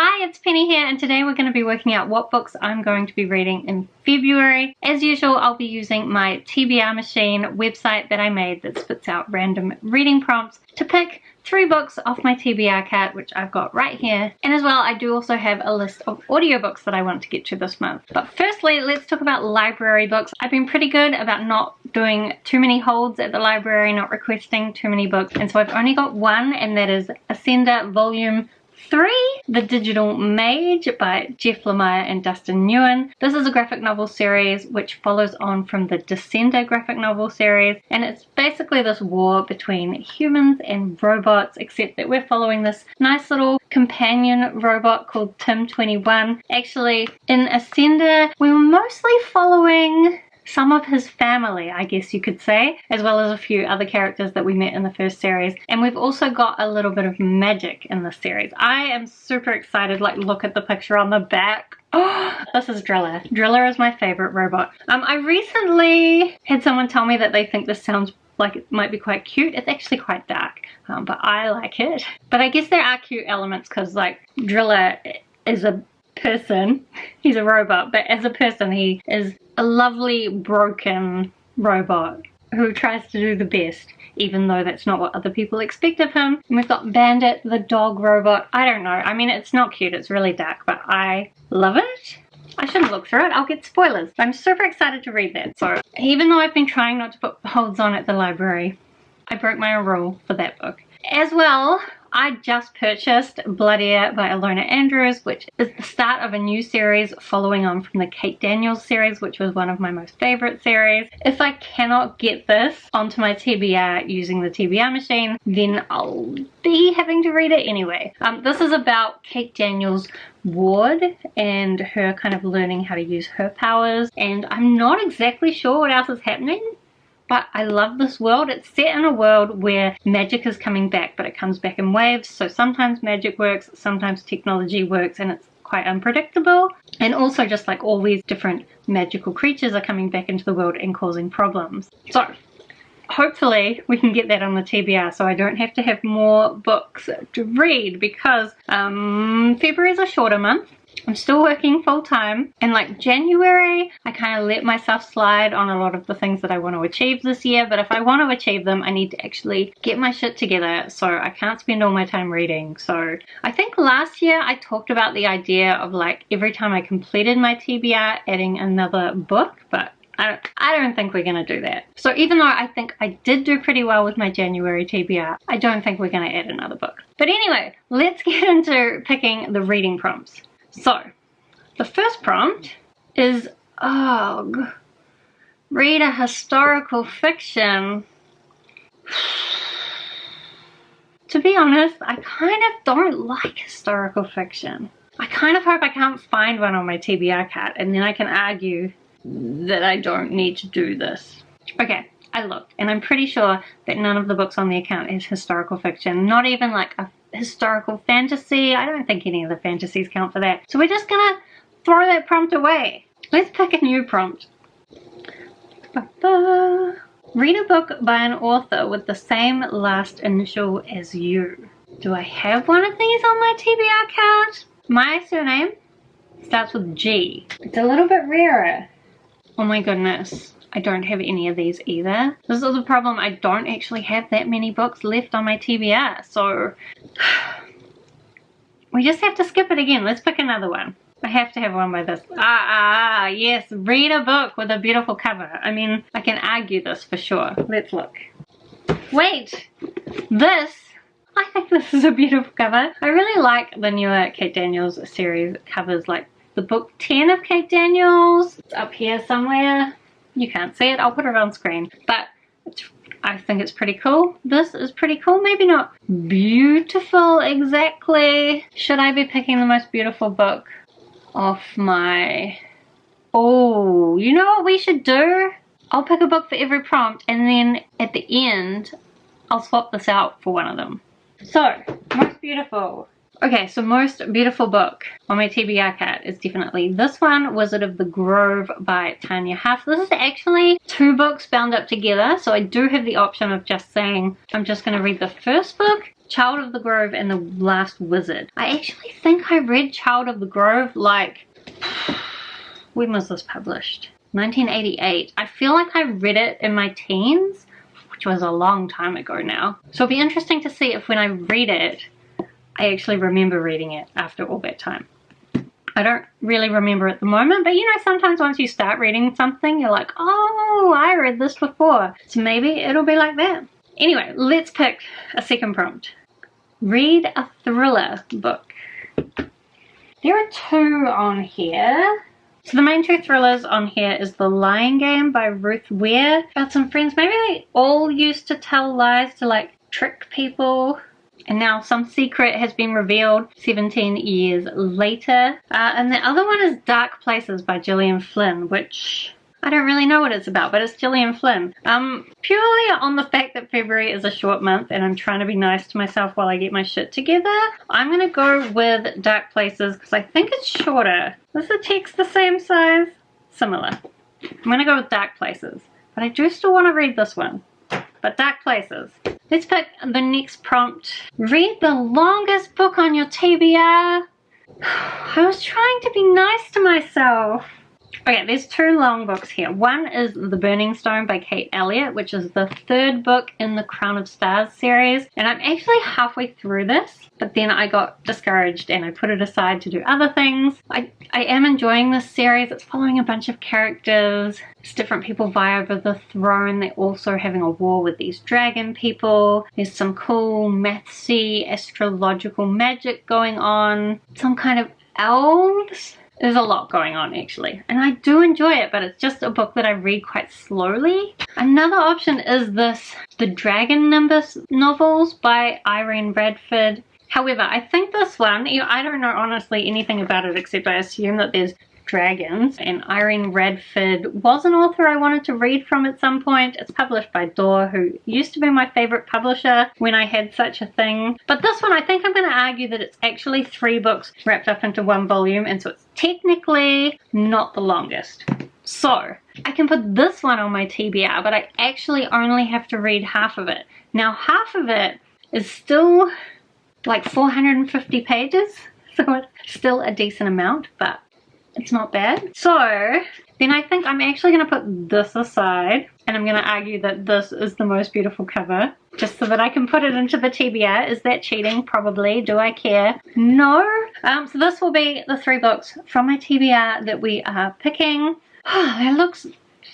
Hi, it's Penny here, and today we're going to be working out what books I'm going to be reading in February. As usual, I'll be using my TBR Machine website that I made that spits out random reading prompts to pick 3 books off my TBR card, which I've got right here. And as well, I do also have a list of audiobooks that I want to get to this month. But firstly, let's talk about library books. I've been pretty good about not doing too many holds at the library, not requesting too many books. And so I've only got one, and that is Ascender Volume 3, The Digital Mage by Jeff Lemire and Dustin Nguyen. This is a graphic novel series which follows on from the Descender graphic novel series, and it's basically this war between humans and robots, except that we're following this nice little companion robot called Tim21. Actually, in Ascender, we were mostly following some of his family, I guess you could say, as well as a few other characters that we met in the first series. And we've also got a little bit of magic in this series. I am super excited. Like, look at the picture on the back. Oh, this is Driller. Driller is my favorite robot. I recently had someone tell me that they think this sounds like it might be quite cute. It's actually quite dark, but I like it. But I guess there are cute elements because, like, Driller is a person. He's a robot, but as a person he is a lovely broken robot who tries to do the best, even though that's not what other people expect of him. And we've got Bandit, the dog robot. I don't know, I mean, it's not cute, it's really dark, but I love it. I shouldn't look through it, I'll get spoilers. I'm super excited to read that. So even though I've been trying not to put holds on at the library, I broke my own rule for that book. As well, I just purchased Blood Air by Ilona Andrews, which is the start of a new series following on from the Kate Daniels series, which was one of my most favorite series. If I cannot get this onto my TBR using the TBR machine, then I'll be having to read it anyway. This is about Kate Daniels' ward and her kind of learning how to use her powers, and I'm not exactly sure what else is happening. But I love this world. It's set in a world where magic is coming back, but it comes back in waves. So sometimes magic works, sometimes technology works, and it's quite unpredictable. And also just like all these different magical creatures are coming back into the world and causing problems. So hopefully we can get that on the TBR so I don't have to have more books to read, because February is a shorter month. I'm still working full time, and like January I kind of let myself slide on a lot of the things that I want to achieve this year, but if I want to achieve them I need to actually get my shit together, so I can't spend all my time reading. So I think last year I talked about the idea of like every time I completed my TBR adding another book, but I don't think we're going to do that. So even though I think I did do pretty well with my January TBR, I don't think we're going to add another book. But anyway, let's get into picking the reading prompts. So, the first prompt is, read a historical fiction. To be honest, I kind of don't like historical fiction. I kind of hope I can't find one on my TBR card, and then I can argue that I don't need to do this. Okay, I looked, and I'm pretty sure that none of the books on the account is historical fiction, not even like a historical fantasy. I don't think any of the fantasies count for that. So we're just gonna throw that prompt away. Let's pick a new prompt. Read a book by an author with the same last initial as you. Do I have one of these on my TBR card? My surname starts with G. It's a little bit rarer. Oh my goodness. I don't have any of these either. This is the problem, I don't actually have that many books left on my TBR, so we just have to skip it again. Let's pick another one. I have to have one by this. Yes, read a book with a beautiful cover. I mean, I can argue this for sure. Let's look. Wait, I think this is a beautiful cover. I really like the newer Kate Daniels series covers, like the book 10 of Kate Daniels. It's up here somewhere. You can't see it, I'll put it on screen, but I think it's pretty cool. This is pretty cool, maybe not beautiful exactly. Should I be picking the most beautiful book off my... Oh, you know what we should do? I'll pick a book for every prompt, and then at the end I'll swap this out for one of them. So, most beautiful. Okay, so most beautiful book on my TBR card is definitely this one, Wizard of the Grove by Tanya Huff. This is actually 2 books bound up together, so I do have the option of just saying I'm just going to read the first book Child of the Grove and the Last Wizard. I actually think I read Child of the Grove like, when was this published? 1988. I feel like I read it in my teens, which was a long time ago now. So it'll be interesting to see if when I read it, I actually remember reading it after all that time. I don't really remember at the moment, but you know, sometimes once you start reading something, you're like, oh, I read this before. So maybe it'll be like that. Anyway, let's pick a second prompt. Read a thriller book. There are two on here. So the main two thrillers on here is The Lying Game by Ruth Ware. About some friends, maybe they all used to tell lies to like trick people. And now some secret has been revealed 17 years later. And the other one is Dark Places by Gillian Flynn, which I don't really know what it's about, but it's Gillian Flynn. Purely on the fact that February is a short month and I'm trying to be nice to myself while I get my shit together, I'm going to go with Dark Places because I think it's shorter. Is the text the same size? Similar. I'm going to go with Dark Places, but I do still want to read this one. But Dark Places. Let's pick the next prompt. Read the longest book on your TBR. I was trying to be nice to myself. Okay, there's two long books here. One is The Burning Stone by Kate Elliott, which is the third book in the Crown of Stars series. And I'm actually halfway through this, but then I got discouraged and I put it aside to do other things. I am enjoying this series. It's following a bunch of characters. It's different people vie over the throne. They're also having a war with these dragon people. There's some cool mathsy astrological magic going on. Some kind of elves. There's a lot going on actually, and I do enjoy it, but it's just a book that I read quite slowly. Another option is The Dragon Nimbus novels by Irene Radford. However, I think this one, I don't know honestly anything about it except I assume that there's dragons, and Irene Radford was an author I wanted to read from at some point. It's published by Door, who used to be my favorite publisher when I had such a thing. But this one, I think I'm going to argue that it's actually 3 books wrapped up into one volume, and so it's technically not the longest. So I can put this one on my TBR, but I actually only have to read half of it. Now half of it is still like 450 pages, so it's still a decent amount, but it's not bad. So then I think I'm actually going to put this aside, and I'm going to argue that this is the most beautiful cover, just so that I can put it into the TBR. Is that cheating? Probably. Do I care? No. So this will be the 3 books from my TBR that we are picking. That looks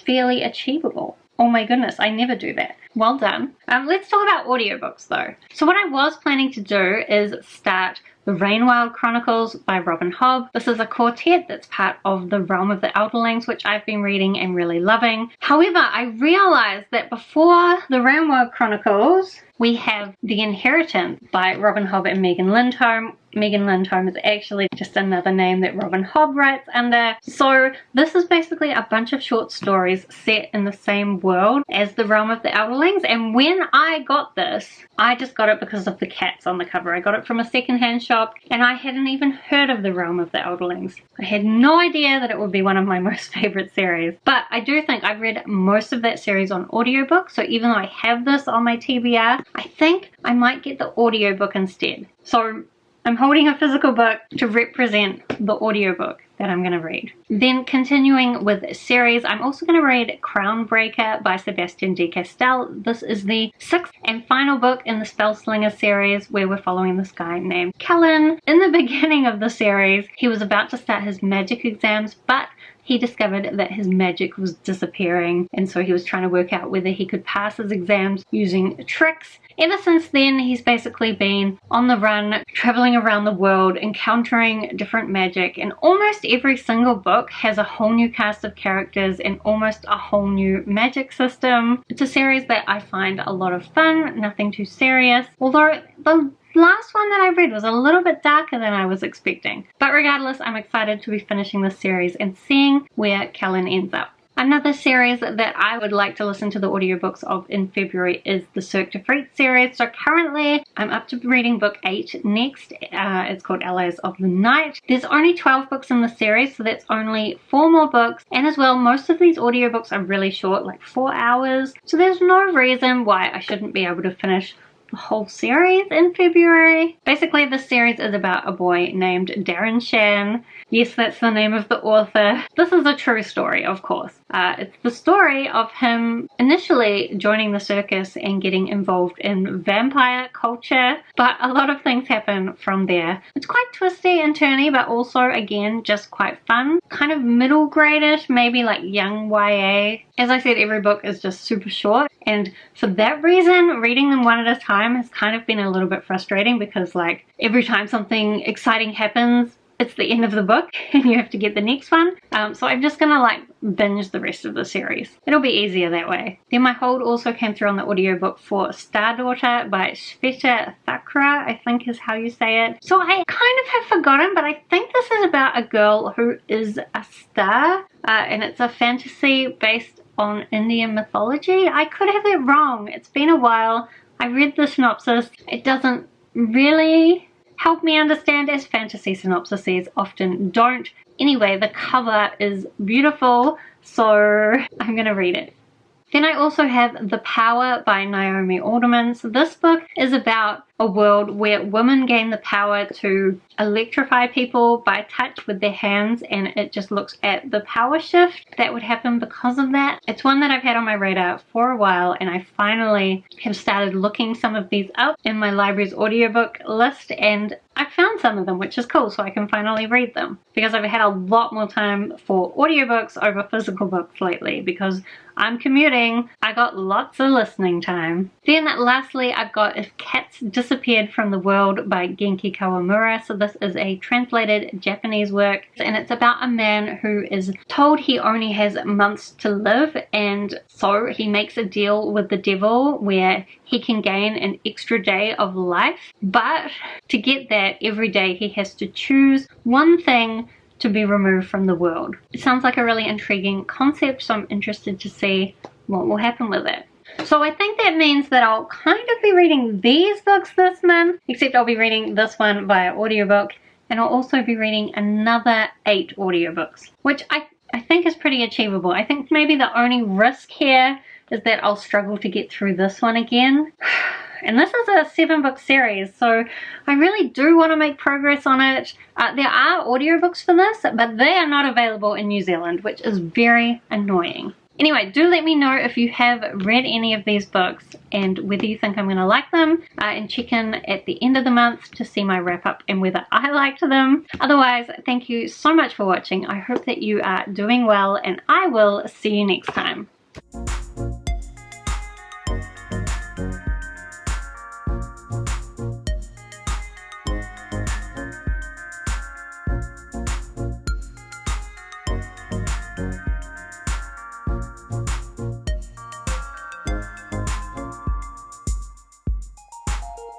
fairly achievable. Oh my goodness, I never do that. Well done. Let's talk about audiobooks though. So what I was planning to do is start The Rainwild Chronicles by Robin Hobb. This is a quartet that's part of The Realm of the Elderlings, which I've been reading and really loving. However, I realized that before The Rainwild Chronicles, we have The Inheritance by Robin Hobb and Megan Lindholm. Megan Lindholm is actually just another name that Robin Hobb writes under. So this is basically a bunch of short stories set in the same world as The Realm of the Elderlings. And when I got this, I just got it because of the cats on the cover. I got it from a secondhand shop and I hadn't even heard of The Realm of the Elderlings. I had no idea that it would be one of my most favorite series. But I do think I've read most of that series on audiobook. So even though I have this on my TBR, I think I might get the audiobook instead. So I'm holding a physical book to represent the audiobook that I'm going to read. Then continuing with series, I'm also going to read Crownbreaker by Sebastian de Castell. This is the 6th and final book in the Spellslinger series, where we're following this guy named Callan. In the beginning of the series, he was about to start his magic exams, but he discovered that his magic was disappearing, and so he was trying to work out whether he could pass his exams using tricks. Ever since then, he's basically been on the run, traveling around the world, encountering different magic, and almost every single book has a whole new cast of characters and almost a whole new magic system. It's a series that I find a lot of fun, nothing too serious, although the last one that I read was a little bit darker than I was expecting. But regardless, I'm excited to be finishing this series and seeing where Callan ends up. Another series that I would like to listen to the audiobooks of in February is the Cirque du Freak series. So currently I'm up to reading book 8 next. It's called Allies of the Night. There's only 12 books in the series, so that's only 4 more books. And as well, most of these audiobooks are really short, like 4 hours. So there's no reason why I shouldn't be able to finish the whole series in February. Basically, this series is about a boy named Darren Shan. Yes, that's the name of the author. This is a true story, of course. It's the story of him initially joining the circus and getting involved in vampire culture, but a lot of things happen from there. It's quite twisty and turny, but also, again, just quite fun. Kind of middle grade-ish, maybe like young YA. As I said, every book is just super short, and for that reason, reading them one at a time has kind of been a little bit frustrating because, like, every time something exciting happens, it's the end of the book and you have to get the next one. So I'm just gonna like binge the rest of the series. It'll be easier that way. Then my hold also came through on the audiobook for Star Daughter by Shweta Thakrar, I think is how you say it. So I kind of have forgotten, but I think this is about a girl who is a star, and it's a fantasy based on Indian mythology. I could have it wrong. It's been a while. I read the synopsis. It doesn't really help me understand, as fantasy synopsises often don't. Anyway, the cover is beautiful, so I'm gonna read it. Then I also have The Power by Naomi Alderman. So this book is about a world where women gain the power to electrify people by touch with their hands, and it just looks at the power shift that would happen because of that. It's one that I've had on my radar for a while, and I finally have started looking some of these up in my library's audiobook list, and I found some of them, which is cool, so I can finally read them. Because I've had a lot more time for audiobooks over physical books lately, because I'm commuting, I got lots of listening time. Then lastly, I've got If Cats Disappeared from the World by Genki Kawamura. So this is a translated Japanese work, and it's about a man who is told he only has months to live, and so he makes a deal with the devil where he can gain an extra day of life. But to get that, every day he has to choose one thing to be removed from the world. It sounds like a really intriguing concept, so I'm interested to see what will happen with it. So I think that means that I'll kind of be reading these books this month, except I'll be reading this one via audiobook, and I'll also be reading another 8 audiobooks, which I think is pretty achievable. I think maybe the only risk here is that I'll struggle to get through this one again. And this is a 7-book series, so I really do want to make progress on it. There are audiobooks for this, but they are not available in New Zealand, which is very annoying. Anyway, do let me know if you have read any of these books and whether you think I'm going to like them, and check in at the end of the month to see my wrap up and whether I liked them. Otherwise, thank you so much for watching. I hope that you are doing well, and I will see you next time.